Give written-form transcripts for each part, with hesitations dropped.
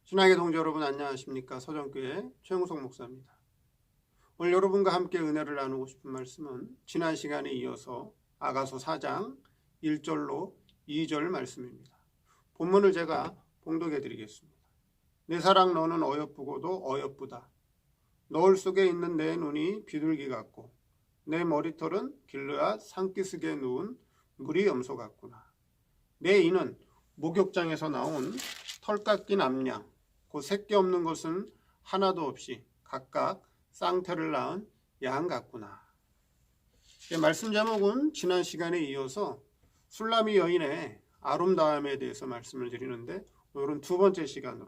신학의 동지 여러분 안녕하십니까? 서정교회 최영석 목사입니다. 오늘 여러분과 함께 은혜를 나누고 싶은 말씀은 지난 시간에 이어서 아가서 4장 1절로 2절 말씀입니다. 본문을 제가 봉독해 드리겠습니다. 내 사랑 너는 어여쁘고도 어여쁘다. 너울 속에 있는 내 눈이 비둘기 같고 내 머리털은 길르앗 산기슭에 누운 무리 염소 같구나. 내 이는 목욕장에서 나온 털 깎인 암양 그 새끼 없는 것은 하나도 없이 각각 쌍태를 낳은 양 같구나. 말씀 제목은 지난 시간에 이어서 술라미 여인의 아름다움에 대해서 말씀을 드리는데 오늘은 두 번째 시간으로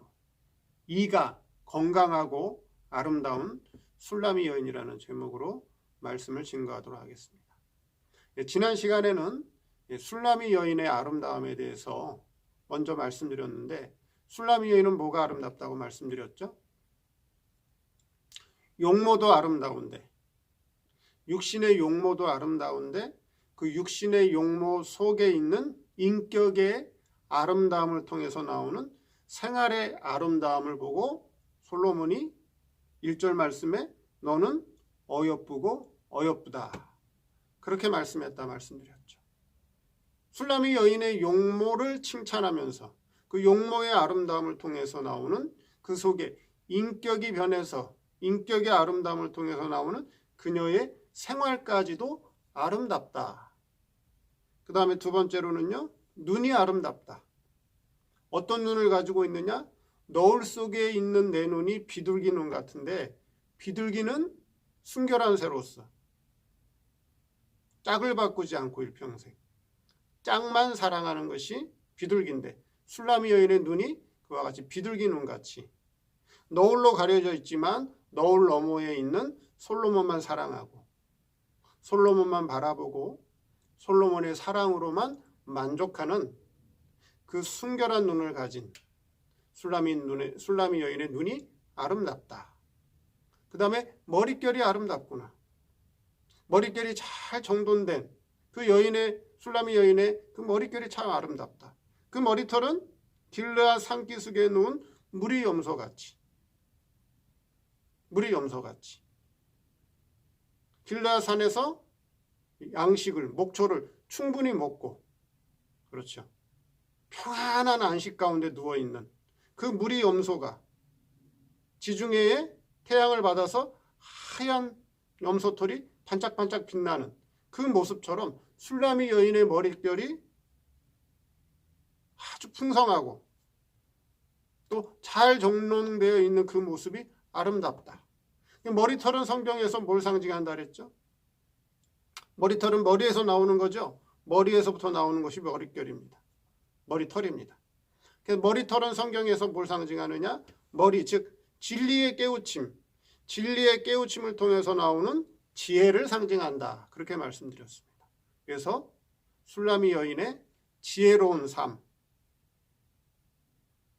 이가 건강하고 아름다운 술라미 여인이라는 제목으로 말씀을 증거하도록 하겠습니다. 지난 시간에는 술라미 여인의 아름다움에 대해서 먼저 말씀드렸는데 술라미 여인은 뭐가 아름답다고 말씀드렸죠? 용모도 아름다운데 육신의 용모도 아름다운데 그 육신의 용모 속에 있는 인격의 아름다움을 통해서 나오는 생활의 아름다움을 보고 솔로몬이 1절 말씀에 너는 어여쁘고 어여쁘다 그렇게 말씀했다 말씀드렸죠. 술라미 여인의 용모를 칭찬하면서 그 용모의 아름다움을 통해서 나오는 그 속에 인격이 변해서 인격의 아름다움을 통해서 나오는 그녀의 생활까지도 아름답다. 그 다음에 두 번째로는요, 눈이 아름답다. 어떤 눈을 가지고 있느냐? 너울 속에 있는 내 눈이 비둘기 눈 같은데 비둘기는 순결한 새로서 짝을 바꾸지 않고 일평생 짝만 사랑하는 것이 비둘기인데 술라미 여인의 눈이 그와 같이 비둘기 눈같이 너울로 가려져 있지만 너울 너머에 있는 솔로몬만 사랑하고 솔로몬만 바라보고 솔로몬의 사랑으로만 만족하는 그 순결한 눈을 가진 술라미 여인의 눈이 아름답다. 그 다음에 머릿결이 아름답구나. 머릿결이 잘 정돈된 그 술라미 여인의 그 머릿결이 참 아름답다. 그 머리털은 길르앗 산기슭에 누운 무리 염소같이 길르앗 산에서 양식을 목초를 충분히 먹고 그렇죠. 평안한 안식 가운데 누워있는 그 무리 염소가 지중해에 태양을 받아서 하얀 염소털이 반짝반짝 빛나는 그 모습처럼 술라미 여인의 머릿결이 아주 풍성하고 또 잘 정돈되어 있는 그 모습이 아름답다. 머리털은 성경에서 뭘 상징한다 그랬죠? 머리털은 머리에서 나오는 거죠. 머리에서부터 나오는 것이 머릿결입니다. 머리털입니다. 그래서 머리털은 성경에서 뭘 상징하느냐? 머리, 즉 진리의 깨우침을 통해서 나오는 지혜를 상징한다. 그렇게 말씀드렸습니다. 그래서 술라미 여인의 지혜로운 삶,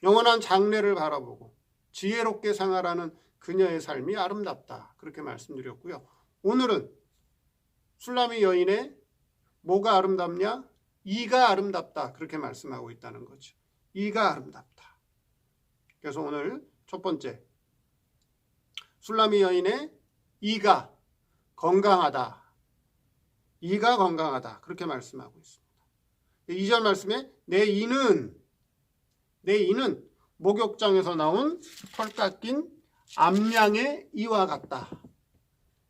영원한 장래를 바라보고 지혜롭게 생활하는 그녀의 삶이 아름답다. 그렇게 말씀드렸고요. 오늘은 술라미 여인의 뭐가 아름답냐? 이가 아름답다. 그렇게 말씀하고 있다는 거죠. 이가 아름답다. 그래서 오늘 첫 번째, 술라미 여인의 이가 건강하다. 이가 건강하다. 그렇게 말씀하고 있습니다. 2절 말씀에 내 이는 목욕장에서 나온 털 깎인 암양의 이와 같다.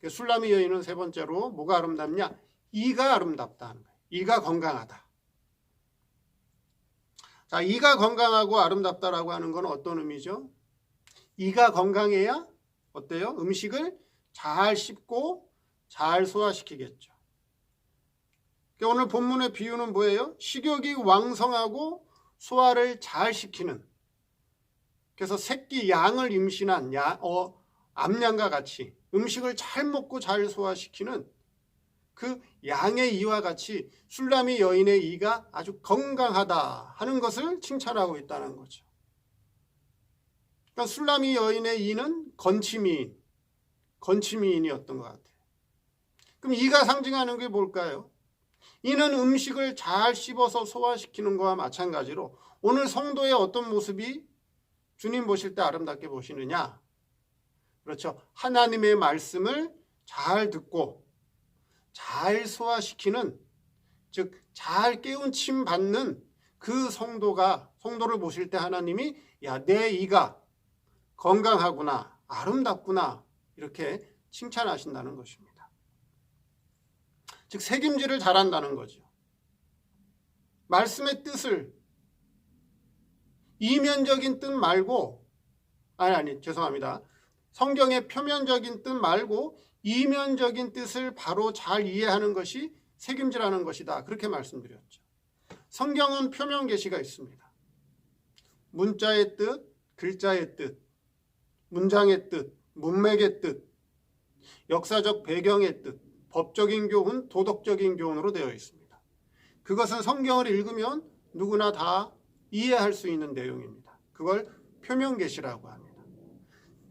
술라미 여인은 세 번째로 뭐가 아름답냐? 이가 아름답다 하는 거예요. 이가 건강하다. 자, 이가 건강하고 아름답다라고 하는 건 어떤 의미죠? 이가 건강해야 어때요? 음식을 잘 씹고 잘 소화시키겠죠. 오늘 본문의 비유는 뭐예요? 식욕이 왕성하고 소화를 잘 시키는, 그래서 새끼 양을 임신한 암양과 같이 음식을 잘 먹고 잘 소화시키는 그 양의 이와 같이 술라미 여인의 이가 아주 건강하다 하는 것을 칭찬하고 있다는 거죠. 그러니까 술라미 여인의 이는 건치미인이었던 것 같아요. 그럼 이가 상징하는 게 뭘까요? 이는 음식을 잘 씹어서 소화시키는 것과 마찬가지로 오늘 성도의 어떤 모습이 주님 보실 때 아름답게 보시느냐? 그렇죠. 하나님의 말씀을 잘 듣고 잘 소화시키는, 즉 잘 깨우침 받는 그 성도를 보실 때 하나님이 야, 내 이가 건강하구나, 아름답구나 이렇게 칭찬하신다는 것입니다. 즉 책임질을 잘한다는 거죠. 말씀의 뜻을 이면적인 뜻 말고 죄송합니다. 성경의 표면적인 뜻 말고 이면적인 뜻을 바로 잘 이해하는 것이 책임질하는 것이다. 그렇게 말씀드렸죠. 성경은 표면 계시가 있습니다. 문자의 뜻, 글자의 뜻, 문장의 뜻, 문맥의 뜻, 역사적 배경의 뜻, 법적인 교훈, 도덕적인 교훈으로 되어 있습니다. 그것은 성경을 읽으면 누구나 다 이해할 수 있는 내용입니다. 그걸 표면 계시라고 합니다.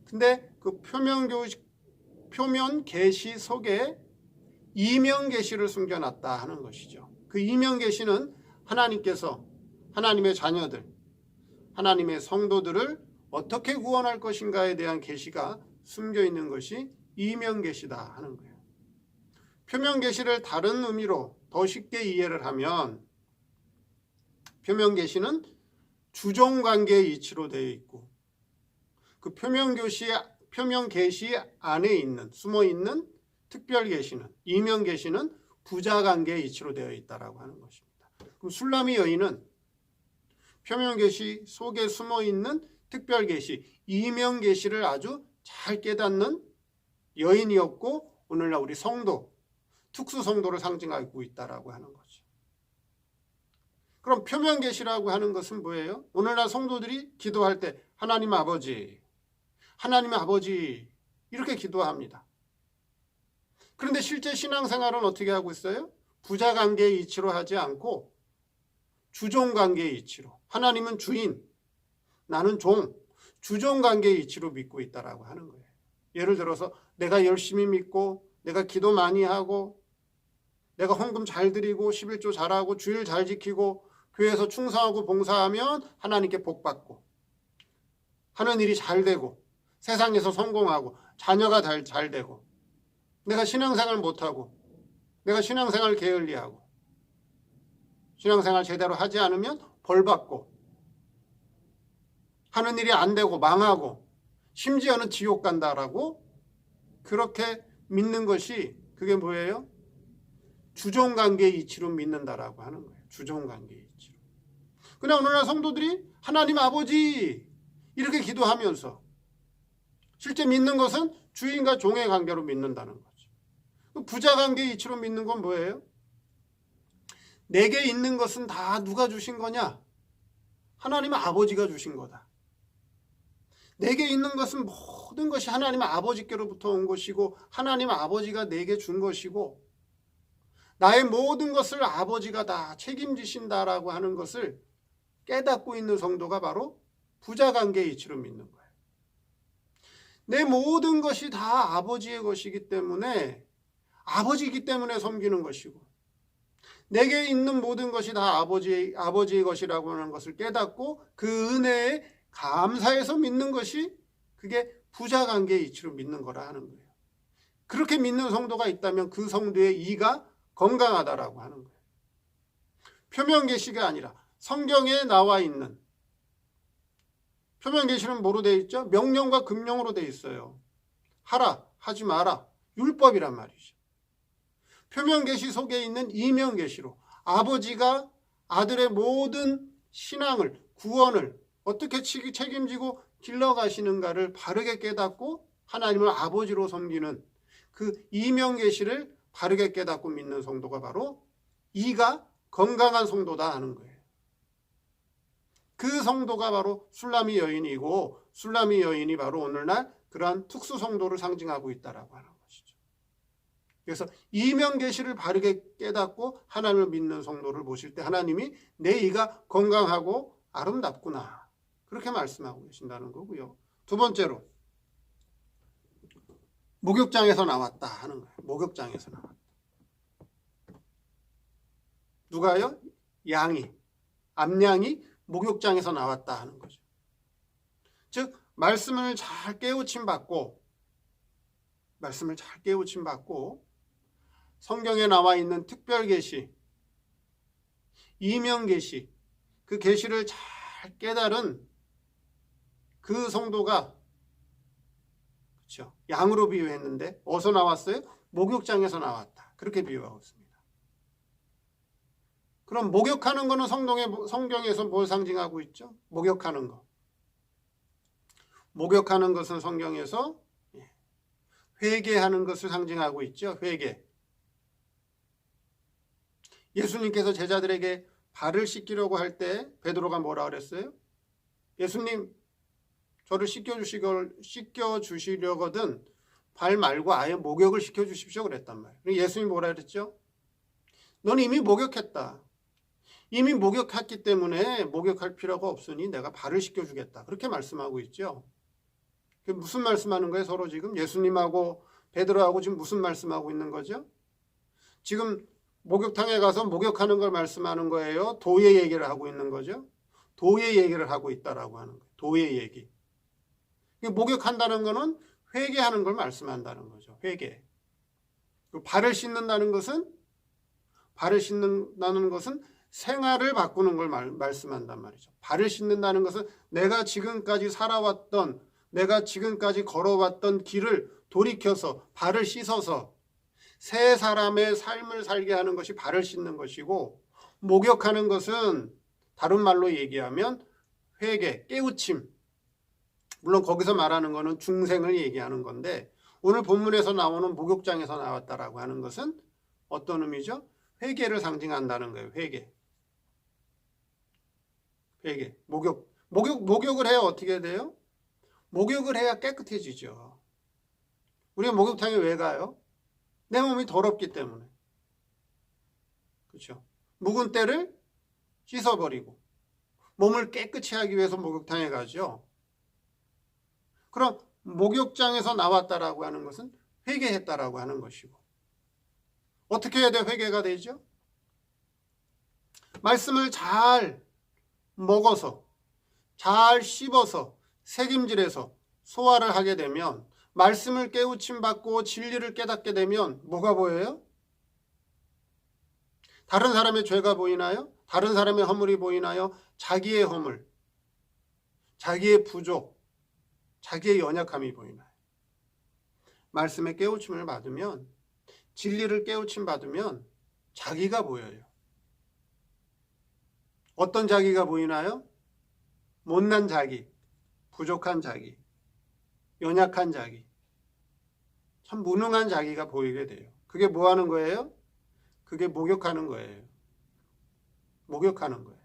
근데 그 표면 계시 속에 이면 계시를 숨겨놨다 하는 것이죠. 그 이면 계시는 하나님께서 하나님의 자녀들, 하나님의 성도들을 어떻게 구원할 것인가에 대한 계시가 숨겨 있는 것이 이면 계시다 하는 거예요. 표면 계시를 다른 의미로 더 쉽게 이해를 하면 표면 계시는 주종 관계의 이치로 되어 있고 그 표면 계시 안에 있는 숨어 있는 특별 계시는 이면 계시는 부자 관계의 이치로 되어 있다라고 하는 것입니다. 그럼 술람이 여인은 표면 계시 속에 숨어 있는 특별 계시 이면 계시를 아주 잘 깨닫는 여인이었고 오늘날 우리 성도 특수 성도를 상징하고 있다라고 하는 거죠. 그럼 표면 계시라고 하는 것은 뭐예요? 오늘날 성도들이 기도할 때 하나님 아버지 이렇게 기도합니다. 그런데 실제 신앙생활은 어떻게 하고 있어요? 부자 관계의 이치로 하지 않고 주종 관계의 이치로 하나님은 주인, 나는 종, 주종 관계의 이치로 믿고 있다라고 하는 거예요. 예를 들어서 내가 열심히 믿고 내가 기도 많이 하고 내가 헌금 잘 드리고 11조 잘하고 주일 잘 지키고 교회에서 충성하고 봉사하면 하나님께 복 받고 하는 일이 잘 되고 세상에서 성공하고 자녀가 잘 되고 내가 신앙생활 못하고 내가 신앙생활 게을리하고 신앙생활 제대로 하지 않으면 벌 받고 하는 일이 안 되고 망하고 심지어는 지옥 간다라고 그렇게 믿는 것이 그게 뭐예요? 주종관계의 이치로 믿는다라고 하는 거예요. 주종관계의 이치로. 그러나 오늘날 성도들이 하나님 아버지 이렇게 기도하면서 실제 믿는 것은 주인과 종의 관계로 믿는다는 거죠. 부자 관계의 이치로 믿는 건 뭐예요? 내게 있는 것은 다 누가 주신 거냐? 하나님 아버지가 주신 거다. 내게 있는 것은 모든 것이 하나님 아버지께로부터 온 것이고 하나님 아버지가 내게 준 것이고 나의 모든 것을 아버지가 다 책임지신다라고 하는 것을 깨닫고 있는 성도가 바로 부자관계의 이치로 믿는 거예요. 내 모든 것이 다 아버지의 것이기 때문에 아버지이기 때문에 섬기는 것이고 내게 있는 모든 것이 다 아버지의 것이라고 하는 것을 깨닫고 그 은혜에 감사해서 믿는 것이 그게 부자관계의 이치로 믿는 거라 하는 거예요. 그렇게 믿는 성도가 있다면 그 성도의 이가 건강하다라고 하는 거예요. 표면 계시가 아니라 성경에 나와 있는 표면 계시는 뭐로 되어 있죠? 명령과 금령으로 되어 있어요. 하라, 하지 마라. 율법이란 말이죠. 표면 계시 속에 있는 이면 계시로 아버지가 아들의 모든 신앙을 구원을 어떻게 책임지고 길러가시는가를 바르게 깨닫고 하나님을 아버지로 섬기는 그 이면 계시를 바르게 깨닫고 믿는 성도가 바로 이가 건강한 성도다 하는 거예요. 그 성도가 바로 술람이 여인이고 술람이 여인이 바로 오늘날 그러한 특수 성도를 상징하고 있다라고 하는 것이죠. 그래서 이면 계시를 바르게 깨닫고 하나님을 믿는 성도를 보실 때 하나님이 내 이가 건강하고 아름답구나 그렇게 말씀하고 계신다는 거고요. 두 번째로 목욕장에서 나왔다 하는 거예요. 목욕장에서 나왔다. 누가요? 양이, 암양이 목욕장에서 나왔다 하는 거죠. 즉 말씀을 잘 깨우침 받고 성경에 나와 있는 특별 계시, 이면 계시, 그 계시를 잘 깨달은 그 성도가, 그렇죠, 양으로 비유했는데 어디서 나왔어요? 목욕장에서 나왔다. 그렇게 비유하고 있습니다. 그럼 목욕하는 거는 성경에서 뭘 상징하고 있죠? 목욕하는 거. 목욕하는 것은 성경에서 회개하는 것을 상징하고 있죠. 회개. 예수님께서 제자들에게 발을 씻기려고 할 때 베드로가 뭐라 그랬어요? 예수님, 저를 씻겨주시려거든 발 말고 아예 목욕을 시켜주십시오 그랬단 말이에요. 예수님이 뭐라 그랬죠? 너는 이미 목욕했다. 이미 목욕했기 때문에 목욕할 필요가 없으니 내가 발을 씻겨주겠다. 그렇게 말씀하고 있죠. 무슨 말씀하는 거예요? 서로 지금 예수님하고 베드로하고 지금 무슨 말씀하고 있는 거죠? 지금 목욕탕에 가서 목욕하는 걸 말씀하는 거예요? 도의 얘기를 하고 있는 거죠? 도의 얘기를 하고 있다라고 하는 거예요. 도의 얘기. 목욕한다는 거는 회개하는 걸 말씀한다는 거죠. 회개. 발을 씻는다는 것은 생활을 바꾸는 걸 말씀한단 말이죠. 발을 씻는다는 것은 내가 지금까지 살아왔던, 내가 지금까지 걸어왔던 길을 돌이켜서 발을 씻어서 새 사람의 삶을 살게 하는 것이 발을 씻는 것이고, 목욕하는 것은 다른 말로 얘기하면 회개, 깨우침. 물론 거기서 말하는 것은 중생을 얘기하는 건데, 오늘 본문에서 나오는 목욕장에서 나왔다라고 하는 것은 어떤 의미죠? 회개를 상징한다는 거예요. 회개. 목욕을 해야 어떻게 돼요? 목욕을 해야 깨끗해지죠. 우리가 목욕탕에 왜 가요? 내 몸이 더럽기 때문에. 그렇죠? 묵은 때를 씻어버리고 몸을 깨끗이 하기 위해서 목욕탕에 가죠. 그럼 목욕장에서 나왔다라고 하는 것은 회개했다라고 하는 것이고, 어떻게 해야 돼 회개가 되죠? 말씀을 잘 먹어서, 잘 씹어서, 새김질해서 소화를 하게 되면, 말씀을 깨우침 받고 진리를 깨닫게 되면 뭐가 보여요? 다른 사람의 죄가 보이나요? 다른 사람의 허물이 보이나요? 자기의 허물, 자기의 부족, 자기의 연약함이 보이나요? 말씀의 깨우침을 받으면, 진리를 깨우침 받으면 자기가 보여요. 어떤 자기가 보이나요? 못난 자기, 부족한 자기, 연약한 자기, 참 무능한 자기가 보이게 돼요. 그게 뭐 하는 거예요? 그게 목욕하는 거예요. 목욕하는 거예요.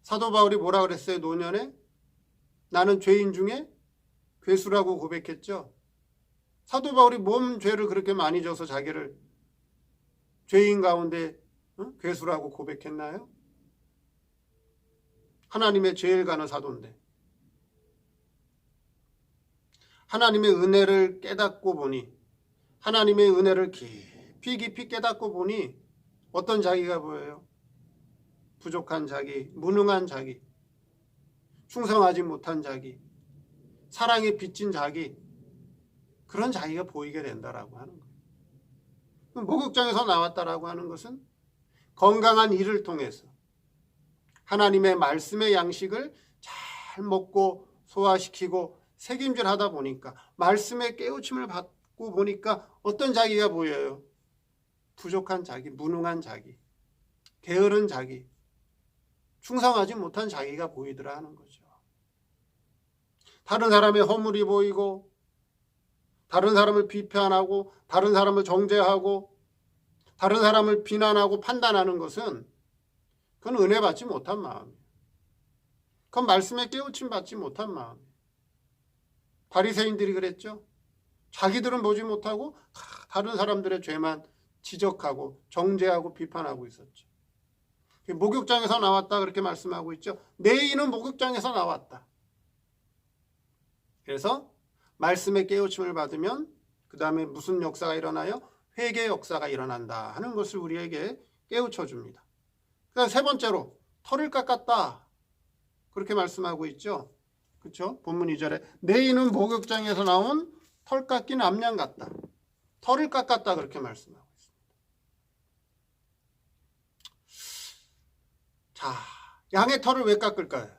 사도 바울이 뭐라 그랬어요? 노년에? 나는 죄인 중에 괴수라고 고백했죠. 사도 바울이 뭔 죄를 그렇게 많이 져서 자기를 죄인 가운데 괴수라고 고백했나요? 하나님의 제일 가는 사도인데, 하나님의 은혜를 깨닫고 보니, 하나님의 은혜를 깊이 깨닫고 보니 어떤 자기가 보여요? 부족한 자기, 무능한 자기, 충성하지 못한 자기, 사랑에 빚진 자기, 그런 자기가 보이게 된다라고 하는 거예요. 목욕장에서 나왔다라고 하는 것은 건강한 일을 통해서 하나님의 말씀의 양식을 잘 먹고 소화시키고 새김질하다 보니까, 말씀의 깨우침을 받고 보니까 어떤 자기가 보여요? 부족한 자기, 무능한 자기, 게으른 자기, 충성하지 못한 자기가 보이더라 하는 거죠. 다른 사람의 허물이 보이고, 다른 사람을 비판하고, 다른 사람을 정죄하고, 다른 사람을 비난하고 판단하는 것은 그건 은혜 받지 못한 마음이에요. 그건 말씀에 깨우침 받지 못한 마음이에요. 바리새인들이 그랬죠. 자기들은 보지 못하고 다른 사람들의 죄만 지적하고 정죄하고 비판하고 있었죠. 목욕장에서 나왔다 그렇게 말씀하고 있죠. 내 이는 목욕장에서 나왔다. 그래서 말씀의 깨우침을 받으면 그 다음에 무슨 역사가 일어나요? 회개 역사가 일어난다 하는 것을 우리에게 깨우쳐 줍니다. 그 다음 세 번째로 털을 깎았다 그렇게 말씀하고 있죠. 그렇죠? 본문 2절에 내 이는 목욕장에서 나온 털 깎인 암양 같다. 털을 깎았다 그렇게 말씀하고 있습니다. 자, 양의 털을 왜 깎을까요?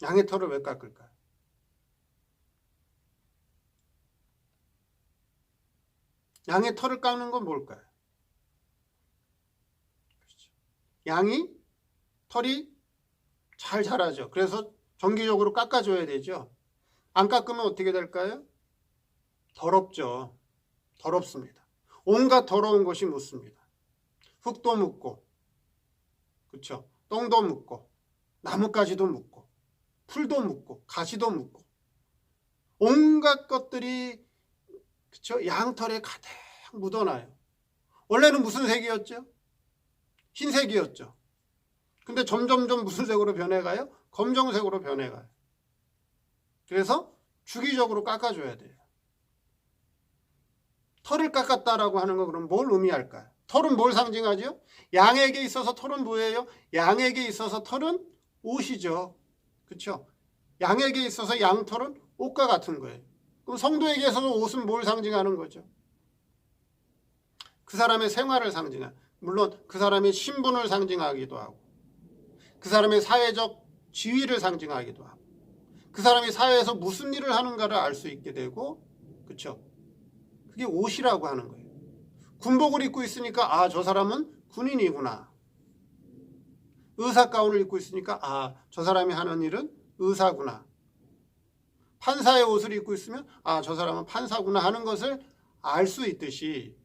양의 털을 왜 깎을까요? 양의 털을 깎는 건 뭘까요? 그렇죠. 양이 털이 잘 자라죠. 그래서 정기적으로 깎아줘야 되죠. 안 깎으면 어떻게 될까요? 더럽죠. 더럽습니다. 온갖 더러운 것이 묻습니다. 흙도 묻고, 그렇죠? 똥도 묻고, 나뭇가지도 묻고, 풀도 묻고, 가시도 묻고, 온갖 것들이 그렇죠? 양털에 가득 묻어나요. 원래는 무슨 색이었죠? 흰색이었죠. 근데 점점점 무슨 색으로 변해가요? 검정색으로 변해가요. 그래서 주기적으로 깎아줘야 돼요. 털을 깎았다라고 하는 거 그럼 뭘 의미할까요? 털은 뭘 상징하죠? 양에게 있어서 털은 뭐예요? 양에게 있어서 털은 옷이죠. 그렇죠? 양에게 있어서 양털은 옷과 같은 거예요. 그럼 성도에게서는 옷은 뭘 상징하는 거죠? 그 사람의 생활을 상징하는, 물론 그 사람의 신분을 상징하기도 하고, 그 사람의 사회적 지위를 상징하기도 하고, 그 사람이 사회에서 무슨 일을 하는가를 알 수 있게 되고, 그렇죠? 그게 옷이라고 하는 거예요. 군복을 입고 있으니까 아, 저 사람은 군인이구나. 의사 가운을 입고 있으니까 아, 저 사람이 하는 일은 의사구나. 판사의 옷을 입고 있으면 아, 저 사람은 판사구나 하는 것을 알 수 있듯이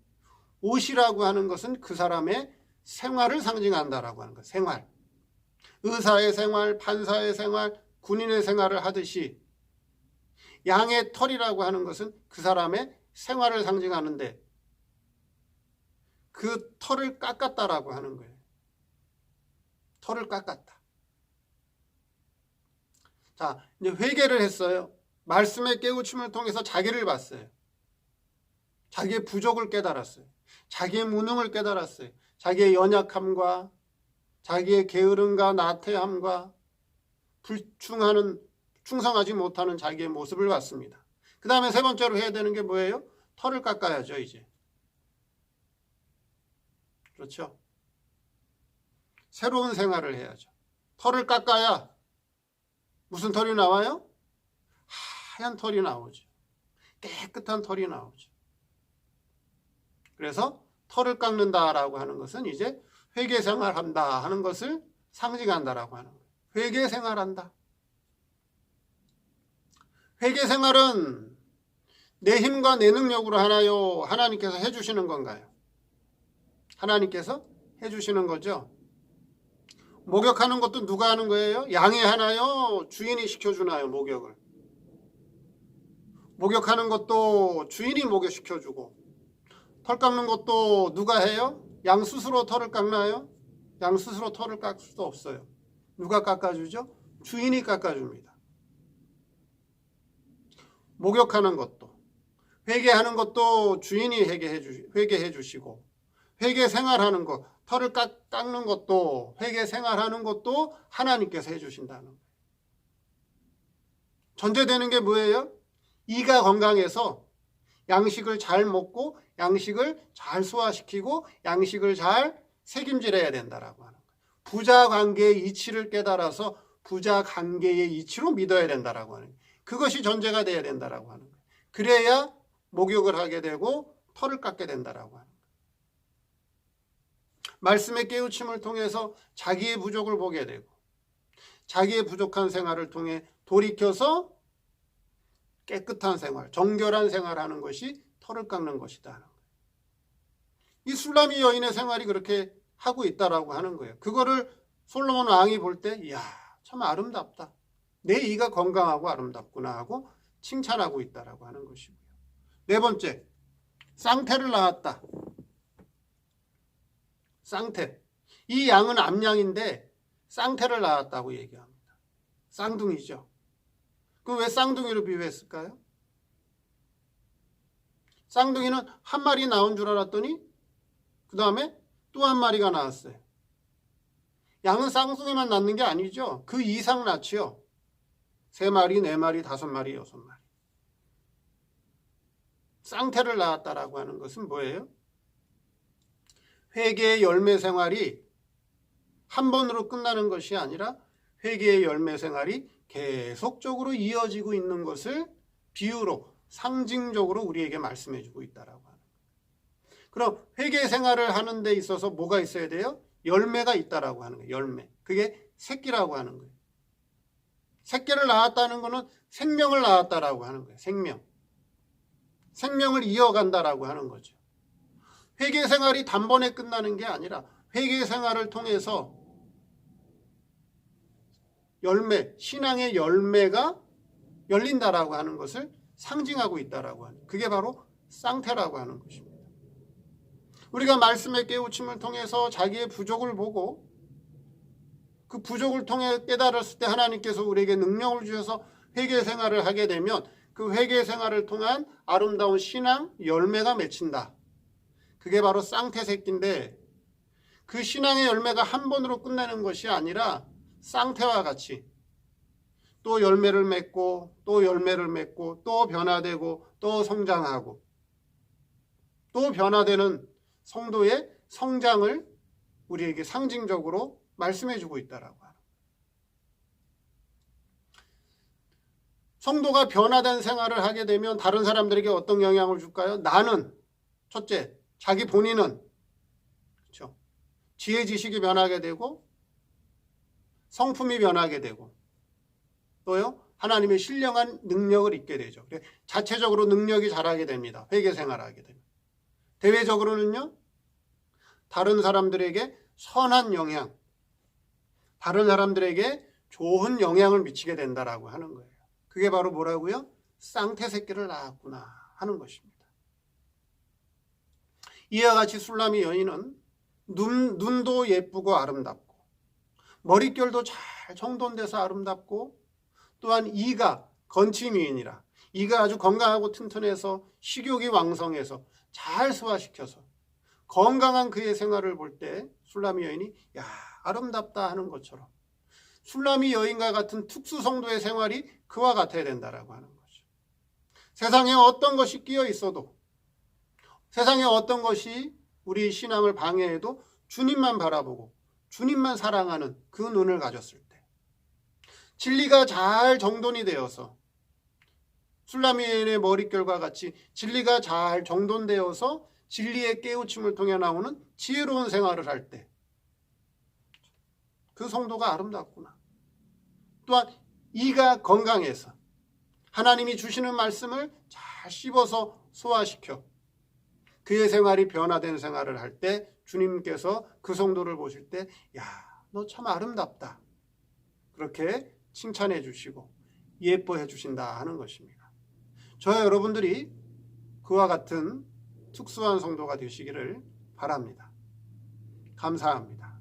옷이라고 하는 것은 그 사람의 생활을 상징한다라고 하는 거예요. 생활. 의사의 생활, 판사의 생활, 군인의 생활을 하듯이 양의 털이라고 하는 것은 그 사람의 생활을 상징하는데 그 털을 깎았다라고 하는 거예요. 털을 깎았다. 자, 이제 회개를 했어요. 말씀의 깨우침을 통해서 자기를 봤어요. 자기의 부족을 깨달았어요. 자기의 무능을 깨달았어요. 자기의 연약함과 자기의 게으름과 나태함과 충성하지 못하는 자기의 모습을 봤습니다. 그 다음에 세 번째로 해야 되는 게 뭐예요? 털을 깎아야죠, 이제. 그렇죠? 새로운 생활을 해야죠. 털을 깎아야 무슨 털이 나와요? 하얀 털이 나오죠. 깨끗한 털이 나오죠. 그래서 털을 깎는다라고 하는 것은 이제 회개 생활한다 하는 것을 상징한다라고 하는 거예요. 회개 생활한다. 회개 생활은 내 힘과 내 능력으로 하나요? 하나님께서 해주시는 건가요? 하나님께서 해주시는 거죠. 목욕하는 것도 누가 하는 거예요? 양이 하나요? 주인이 시켜주나요? 목욕을. 목욕하는 것도 주인이 목욕시켜주고, 털 깎는 것도 누가 해요? 양 스스로 털을 깎나요? 양 스스로 털을 깎을 수도 없어요. 누가 깎아주죠? 주인이 깎아줍니다. 목욕하는 것도, 회개하는 것도 주인이 회개해 주시고, 회개 생활하는 것, 털을 깎는 것도, 회개 생활하는 것도 하나님께서 해주신다는 거예요. 전제되는 게 뭐예요? 이가 건강해서 양식을 잘 먹고 양식을 잘 소화시키고 양식을 잘 책임질해야 된다라고 하는 거예요. 부자 관계의 이치를 깨달아서 부자 관계의 이치로 믿어야 된다라고 하는 거예요. 그것이 전제가 돼야 된다라고 하는 거예요. 그래야 목욕을 하게 되고 털을 깎게 된다라고 하는 거예요. 말씀의 깨우침을 통해서 자기의 부족을 보게 되고 자기의 부족한 생활을 통해 돌이켜서 깨끗한 생활, 정결한 생활하는 것이 털을 깎는 것이다. 이 술라미 여인의 생활이 그렇게 하고 있다라고 하는 거예요. 그거를 솔로몬 왕이 볼 때, 이야, 참 아름답다. 내 이가 건강하고 아름답구나 하고 칭찬하고 있다라고 하는 것이고요. 네 번째, 쌍태를 낳았다. 쌍태. 이 양은 암양인데 쌍태를 낳았다고 얘기합니다. 쌍둥이죠. 그럼 왜 쌍둥이로 비유했을까요? 쌍둥이는 한 마리 나온 줄 알았더니 그 다음에 또 한 마리가 나왔어요. 양은 쌍둥이만 낳는 게 아니죠. 그 이상 낳지요. 3마리, 4마리, 5마리, 6마리. 쌍태를 낳았다라고 하는 것은 뭐예요? 회개의 열매 생활이 한 번으로 끝나는 것이 아니라 회개의 열매 생활이 계속적으로 이어지고 있는 것을 비유로 상징적으로 우리에게 말씀해 주고 있다라고 하는 거예요. 그럼 회개 생활을 하는 데 있어서 뭐가 있어야 돼요? 열매가 있다라고 하는 거예요. 열매. 그게 새끼라고 하는 거예요. 새끼를 낳았다는 것은 생명을 낳았다라고 하는 거예요. 생명. 생명을 이어간다라고 하는 거죠. 회개 생활이 단번에 끝나는 게 아니라 회개 생활을 통해서 열매, 신앙의 열매가 열린다라고 하는 것을 상징하고 있다라고 하는, 그게 바로 쌍태라고 하는 것입니다. 우리가 말씀의 깨우침을 통해서 자기의 부족을 보고 그 부족을 통해 깨달았을 때 하나님께서 우리에게 능력을 주셔서 회개 생활을 하게 되면 그 회개 생활을 통한 아름다운 신앙 열매가 맺힌다. 그게 바로 쌍태 새끼인데, 그 신앙의 열매가 한 번으로 끝내는 것이 아니라 쌍태와 같이 또 열매를 맺고 또 열매를 맺고 또 변화되고 또 성장하고 또 변화되는 성도의 성장을 우리에게 상징적으로 말씀해 주고 있다라고 하는. 성도가 변화된 생활을 하게 되면 다른 사람들에게 어떤 영향을 줄까요? 나는 첫째, 자기 본인은 그렇죠. 지혜 지식이 변하게 되고 성품이 변하게 되고 또요 하나님의 신령한 능력을 잊게 되죠. 자체적으로 능력이 자라게 됩니다. 회개 생활을 하게 되면. 대외적으로는요 다른 사람들에게 선한 영향, 다른 사람들에게 좋은 영향을 미치게 된다라고 하는 거예요. 그게 바로 뭐라고요? 쌍태 새끼를 낳았구나 하는 것입니다. 이와 같이 술라미 여인은 눈도 예쁘고 아름답고 머릿결도 잘 정돈돼서 아름답고 또한 이가 건치미인이라 이가 아주 건강하고 튼튼해서 식욕이 왕성해서 잘 소화시켜서 건강한 그의 생활을 볼 때 술라미 여인이 야 아름답다 하는 것처럼 술라미 여인과 같은 특수 성도의 생활이 그와 같아야 된다라고 하는 거죠. 세상에 어떤 것이 끼어 있어도, 세상에 어떤 것이 우리 신앙을 방해해도 주님만 바라보고 주님만 사랑하는 그 눈을 가졌을 때, 진리가 잘 정돈이 되어서 술라미 여인의 머릿결과 같이 진리가 잘 정돈되어서 진리의 깨우침을 통해 나오는 지혜로운 생활을 할 때 그 성도가 아름답구나. 또한 이가 건강해서 하나님이 주시는 말씀을 잘 씹어서 소화시켜 그의 생활이 변화된 생활을 할 때 주님께서 그 성도를 보실 때 야, 너 참 아름답다. 그렇게 칭찬해 주시고 예뻐해 주신다 하는 것입니다. 저와 여러분들이 그와 같은 특수한 성도가 되시기를 바랍니다. 감사합니다.